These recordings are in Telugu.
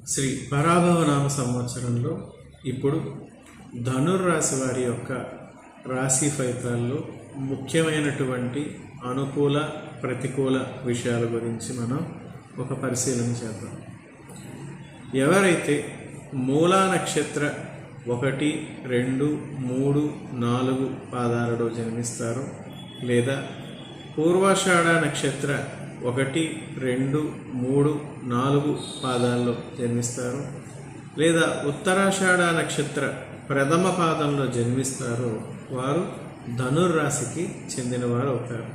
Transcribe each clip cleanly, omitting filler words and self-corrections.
శ్రీ పరాభవనామ సంవత్సరంలో ఇప్పుడు ధనుర్రాశి వారి యొక్క రాశి ఫలితాల్లో ముఖ్యమైనటువంటి అనుకూల ప్రతికూల విషయాల గురించి మనం ఒక పరిశీలన చేద్దాం. ఎవరైతే మూలా నక్షత్ర 1, 2, 3, 4 పాదాలలో జన్మిస్తారో, లేదా పూర్వాషాఢ నక్షత్ర 1, 2, 3, 4 పాదాల్లో జన్మిస్తారో, లేదా ఉత్తరాషాఢ నక్షత్ర ప్రథమ పాదంలో జన్మిస్తారో వారు ధనుర్రాశికి చెందినవారు అవుతారు.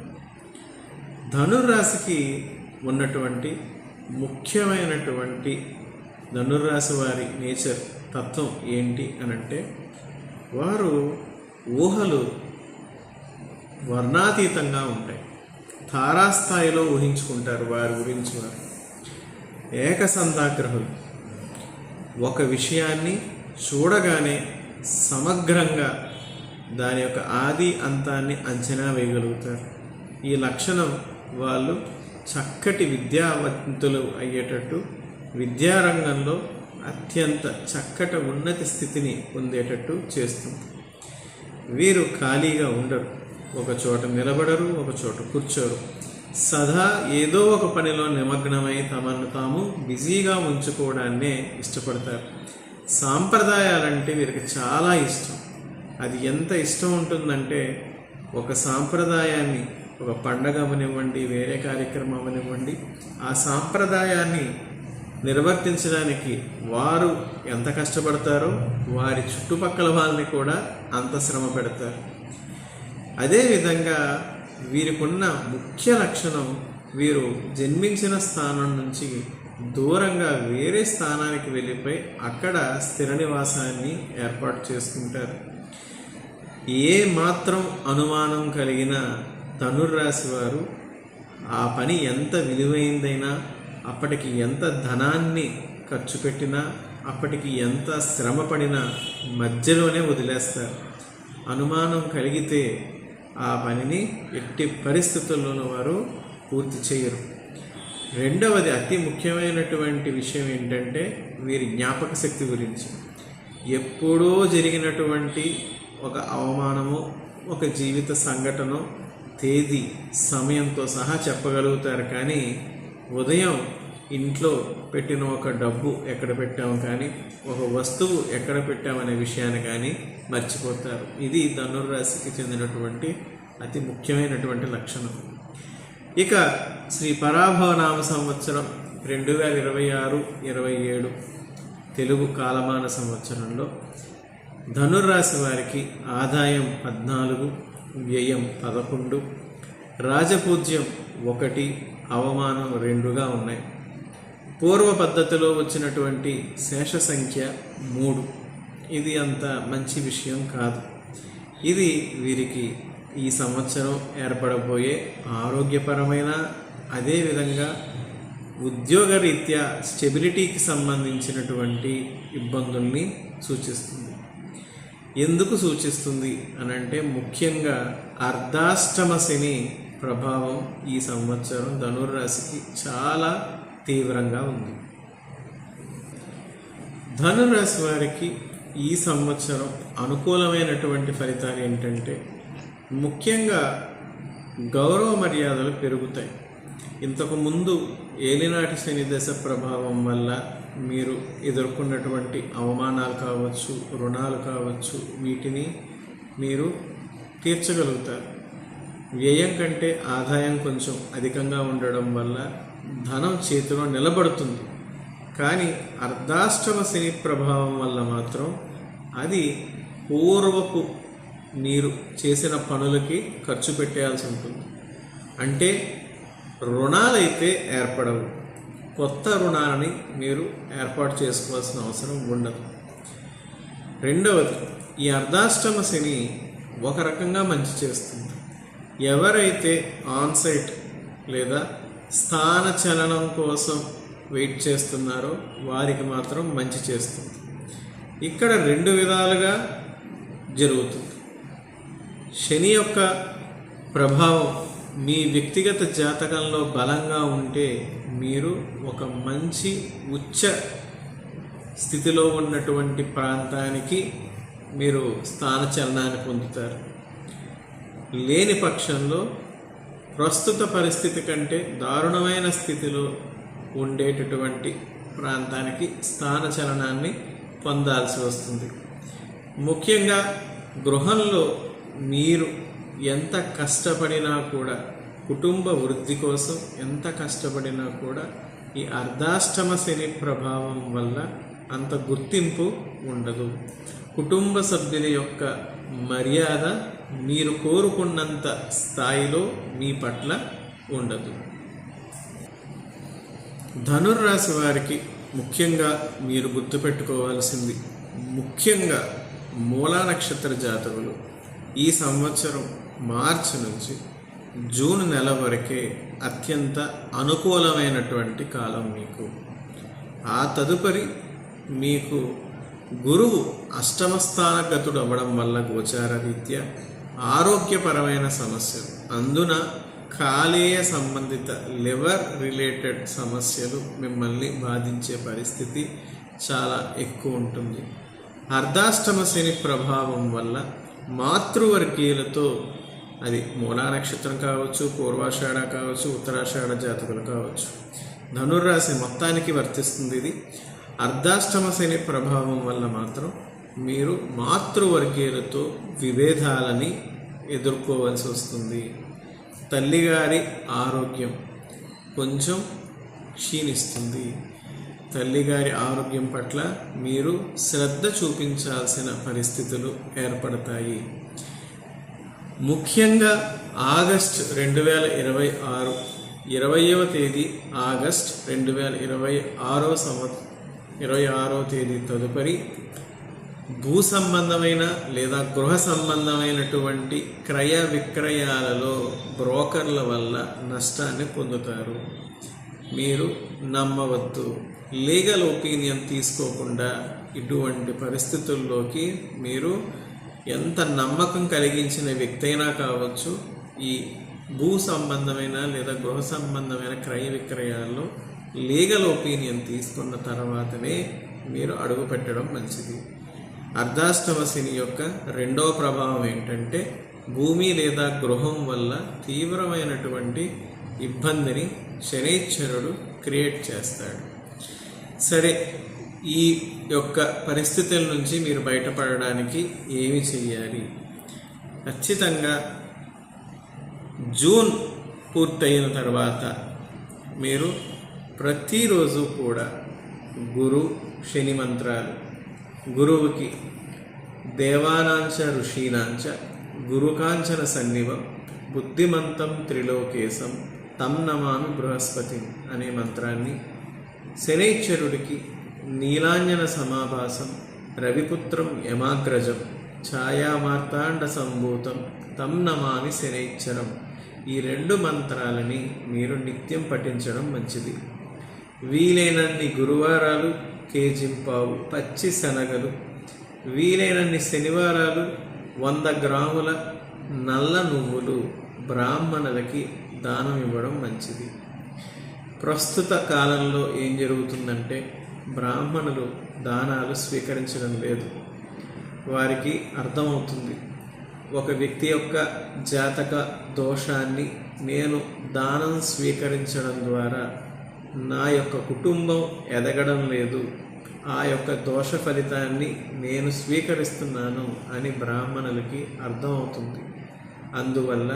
ధనుర్రాశికి ఉన్నటువంటి ముఖ్యమైనటువంటి ధనుర్రాశి వారి నేచర్ తత్వం ఏంటి అనంటే, వారు ఊహలు వర్ణాతీతంగా ఉంటాయి. తారాస్థాయిలో ఊహించుకుంటారు వారి గురించి. వారు ఏకసంధాగ్రహులు. ఒక విషయాన్ని చూడగానే సమగ్రంగా దాని యొక్క ఆది అంతాన్ని అంచనా వేయగలుగుతారు. ఈ లక్షణం వాళ్ళు చక్కటి విద్యావంతులు అయ్యేటట్టు, విద్యారంగంలో అత్యంత చక్కటి ఉన్నతి స్థితిని పొందేటట్టు చేస్తుంది. వీరు ఖాళీగా ఉండరు, ఒక చోట నిలబడరు, ఒక చోట కూర్చోరు. సదా ఏదో ఒక పనిలో నిమగ్నమై తమను తాము బిజీగా ఉంచుకోవడాన్నే ఇష్టపడతారు. సాంప్రదాయాలంటే వీరికి చాలా ఇష్టం. అది ఎంత ఇష్టం ఉంటుందంటే, ఒక సాంప్రదాయాన్ని, ఒక పండగ అవనివ్వండి, వేరే కార్యక్రమం అవనివ్వండి, ఆ సాంప్రదాయాన్ని నిర్వర్తించడానికి వారు ఎంత కష్టపడతారో వారి చుట్టుపక్కల వాళ్ళని కూడా అంత శ్రమ పెడతారు. అదేవిధంగా వీరికున్న ముఖ్య లక్షణం, వీరు జన్మించిన స్థానం నుంచి దూరంగా వేరే స్థానానికి వెళ్ళిపోయి అక్కడ స్థిర నివాసాన్ని ఏర్పాటు చేసుకుంటారు. ఏ మాత్రం అనుమానం కలిగిన ధనుర్రాశి వారు ఆ పని ఎంత విలువైందైనా, అప్పటికి ఎంత ధనాన్ని ఖర్చు పెట్టినా, అప్పటికి ఎంత శ్రమ పడినా మధ్యలోనే వదిలేస్తారు. అనుమానం కలిగితే ఆ పనిని ఎట్టి పరిస్థితుల్లోనూ వారు పూర్తి చేయరు. రెండవది, అతి ముఖ్యమైనటువంటి విషయం ఏంటంటే వీరి జ్ఞాపక శక్తి గురించి. ఎప్పుడో జరిగినటువంటి ఒక అవమానమో, ఒక జీవిత సంఘటనో తేదీ సమయంతో సహా చెప్పగలుగుతారు. కానీ ఉదయం ఇంట్లో పెట్టిన ఒక డబ్బు ఎక్కడ పెట్టాము కానీ, ఒక వస్తువు ఎక్కడ పెట్టామనే విషయాన్ని కానీ మర్చిపోతారు. ఇది ధనుర్రాశికి చెందినటువంటి అతి ముఖ్యమైనటువంటి లక్షణం. ఇక శ్రీ పరాభవనామ సంవత్సరం 2026-27 తెలుగు కాలమాన సంవత్సరంలో ధనుర్రాశి వారికి ఆదాయం 14, వ్యయం 11, రాజపూజ్యం 1, అవమానం 2గా ఉన్నాయి. పూర్వ పద్ధతిలో వచ్చినటువంటి శేష సంఖ్య 3. ఇది అంత మంచి విషయం కాదు. ఇది వీరికి ఈ సంవత్సరం ఏర్పడబోయే ఆరోగ్యపరమైన, అదేవిధంగా ఉద్యోగరీత్యా స్టెబిలిటీకి సంబంధించినటువంటి ఇబ్బందుల్ని సూచిస్తుంది. ఎందుకు సూచిస్తుంది అనంటే, ముఖ్యంగా అర్ధాష్టమ శని ప్రభావం ఈ సంవత్సరం ధనుర్రాశికి చాలా తీవ్రంగా ఉంది. ధనుర్రాశి వారికి ఈ సంవత్సరం అనుకూలమైనటువంటి ఫలితాలు ఏంటంటే, ముఖ్యంగా గౌరవ మర్యాదలు పెరుగుతాయి. ఇంతకుముందు ఏలినాటి శని దశ ప్రభావం వల్ల మీరు ఎదుర్కొన్నటువంటి అవమానాలు కావచ్చు, రుణాలు కావచ్చు, వీటిని మీరు తీర్చగలుగుతారు. వ్యయం కంటే ఆదాయం కొంచెం అధికంగా ఉండడం వల్ల ధనం చేతిలో నిలబడుతుంది. కానీ అర్ధాష్టమ శని ప్రభావం వల్ల మాత్రం అది పూర్వపు మీరు చేసిన పనులకి ఖర్చు పెట్టేయాల్సి ఉంటుంది. అంటే రుణాలైతే ఏర్పడవు, కొత్త రుణాలని మీరు ఏర్పాటు చేసుకోవాల్సిన అవసరం ఉండదు. రెండవది, ఈ అర్ధాష్టమ శని ఒక రకంగా మంచి చేస్తుంది. ఎవరైతే ఆన్సైట్ లేదా స్థాన చలనం కోసం వెయిట్ చేస్తున్నారో వారికి మాత్రం మంచి చేస్తుంది. ఇక్కడ 2 విధాలుగా జరుగుతుంది. శని యొక్క ప్రభావం మీ వ్యక్తిగత జాతకంలో బలంగా ఉంటే మీరు ఒక మంచి ఉచ్చ స్థితిలో ఉన్నటువంటి ప్రాంతానికి మీరు స్థానచలనాన్ని పొందుతారు. లేని పక్షంలో ప్రస్తుత పరిస్థితి కంటే దారుణమైన స్థితిలో ఉండేటటువంటి ప్రాంతానికి స్థానచలనాన్ని పొందాల్సి వస్తుంది. ముఖ్యంగా గృహంలో మీరు ఎంత కష్టపడినా కూడా, కుటుంబ వృద్ధి కోసం ఎంత కష్టపడినా కూడా ఈ అర్ధాష్టమ శని ప్రభావం వల్ల అంత గుర్తింపు ఉండదు. కుటుంబ సభ్యుల యొక్క మర్యాద మీరు కోరుకున్నంత స్థాయిలో మీ పట్ల ఉండదు. ధనుర్రాశి వారికి ముఖ్యంగా మీరు గుర్తుపెట్టుకోవాల్సింది, ముఖ్యంగా మూలా నక్షత్ర జాతకులు ఈ సంవత్సరం మార్చి నుంచి జూన్ నెల వరకే అత్యంత అనుకూలమైనటువంటి కాలం మీకు. ఆ తదుపరి మీకు గురువు అష్టమ స్థానగతుడు అవ్వడం వల్ల గోచార రీత్యా ఆరోగ్యపరమైన సమస్యలు, అందున కాలేయ సంబంధిత లివర్ రిలేటెడ్ సమస్యలు మిమ్మల్ని బాధించే పరిస్థితి చాలా ఎక్కువ ఉంటుంది. అర్ధాష్టమ శని ప్రభావం వల్ల మాతృవర్గీయులతో, అది మూలా నక్షత్రం కావచ్చు, పూర్వాషాఢ కావచ్చు, ఉత్తరాషాఢ జాతకులు కావచ్చు, ధనుర్రాశి మొత్తానికి వర్తిస్తుంది ఇది. అర్ధాష్టమ శని ప్రభావం వల్ల మాత్రం మీరు మాతృవర్గీయులతో విభేదాలని ఎదుర్కోవాల్సి వస్తుంది. తల్లిగారి ఆరోగ్యం కొంచెం క్షీణిస్తుంది. తల్లిగారి ఆరోగ్యం పట్ల మీరు శ్రద్ధ చూపించాల్సిన పరిస్థితులు ఏర్పడతాయి. ముఖ్యంగా ఆగస్ట్ 2026 20వ తేదీ ఆగస్ట్ 2026వ తేదీ తదుపరి భూ సంబంధమైన లేదా గృహ సంబంధమైనటువంటి క్రయ విక్రయాలలో బ్రోకర్ల వల్ల నష్టాన్ని పొందుతారు. మీరు నమ్మవద్దు. లీగల్ ఒపీనియన్ తీసుకోకుండా ఇటువంటి పరిస్థితుల్లోకి మీరు ఎంత నమ్మకం కలిగించిన వ్యక్తి అయినా కావచ్చు, ఈ భూ సంబంధమైన లేదా గృహ సంబంధమైన క్రయ విక్రయాల్లో లీగల్ ఒపీనియన్ తీసుకున్న తర్వాతనే మీరు అడుగు పెట్టడం మంచిది. అర్ధాష్టమ శని యొక్క రెండవ ప్రభావం ఏంటంటే భూమి లేదా గృహం వల్ల తీవ్రమైనటువంటి ఇబ్బందిని శనైశ్వరుడు క్రియేట్ చేస్తాడు. సరే, ఈ యొక్క పరిస్థితుల నుంచి మీరు బయటపడడానికి ఏమి చెయ్యాలి? ఖచ్చితంగా జూన్ పూర్తయిన తర్వాత మీరు ప్రతిరోజు కూడా గురు శని మంత్రాలు, గురువుకి దేవానాంచ ఋషీనాంచ గురుకాంచన సన్నివం బుద్ధిమంతం త్రిలోకేశం తం నమామి బృహస్పతి అనే మంత్రాన్ని, శనైశ్వరుడికి నీలాంజన సమాభాసం రవిపుత్రం యమాగ్రజం ఛాయామార్తాండ సంభూతం తం నమామి శనైశ్వరం, ఈ 2 మంత్రాలని మీరు నిత్యం పఠించడం మంచిది. వీలైనన్ని గురువారాలు కేజింపావు పచ్చి శనగలు, వీలైనన్ని శనివారాలు 100 గ్రాముల నల్ల నువ్వులు బ్రాహ్మణులకి దానం ఇవ్వడం మంచిది. ప్రస్తుత కాలంలో ఏం జరుగుతుందంటే బ్రాహ్మణులు దానాలు స్వీకరించడం లేదు. వారికి అర్థమవుతుంది, ఒక వ్యక్తి యొక్క జాతక దోషాన్ని నేను దానం స్వీకరించడం ద్వారా నా యొక్క కుటుంబం ఎదగడం లేదు, ఆ యొక్క దోష ఫలితాన్ని నేను స్వీకరిస్తున్నాను అని బ్రాహ్మణులకి అర్థమవుతుంది. అందువల్ల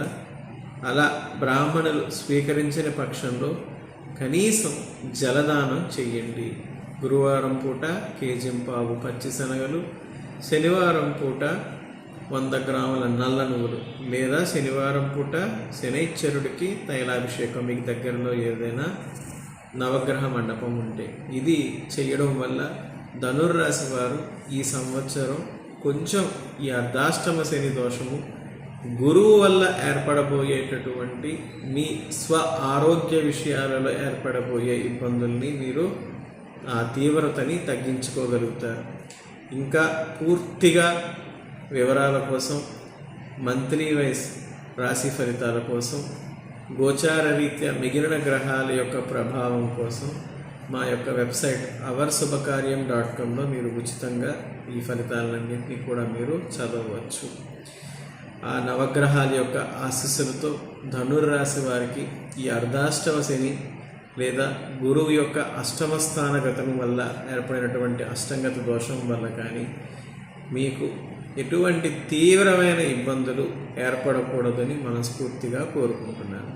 అలా బ్రాహ్మణులు స్వీకరించిన పక్షంలో కనీసం జలదానం చెయ్యండి. గురువారం పూట కేజింపావు పచ్చిశనగలు, శనివారం పూట 100 గ్రాముల నల్ల నువ్వులు, లేదా శనివారం పూట శనైశ్వరుడికి తైలాభిషేకం, మీకు దగ్గరలో ఏదైనా నవగ్రహ మండపం ఉంటే ఇది చేయడం వల్ల ధనుర్రాశి వారు ఈ సంవత్సరం కొంచెం ఈ అర్ధాష్టమ శని దోషము, గురువు వల్ల ఏర్పడబోయేటటువంటి మీ స్వ ఆరోగ్య విషయాలలో ఏర్పడబోయే ఇబ్బందుల్ని మీరు ఆ తీవ్రతని తగ్గించుకోగలుగుతారు. ఇంకా పూర్తిగా వివరాల కోసం, మంత్లీ వైజ్ రాశి ఫలితాల కోసం, గోచార రీత్యా మిగిలిన గ్రహాల యొక్క ప్రభావం కోసం మా యొక్క వెబ్సైట్ avarshubhakaryam.comలో మీరు ఉచితంగా ఈ ఫలితాలన్నింటినీ కూడా మీరు చదవవచ్చు. ఆ నవగ్రహాల యొక్క ఆశీస్సులతో ధనుర్రాశి వారికి ఈ అర్ధాష్టమ శని లేదా గురువు యొక్క అష్టమ స్థానగతం వల్ల ఏర్పడినటువంటి అష్టంగత దోషం వల్ల కానీ మీకు ఎటువంటి తీవ్రమైన ఇబ్బందులు ఏర్పడకూడదని మనస్ఫూర్తిగా కోరుకుంటున్నాను.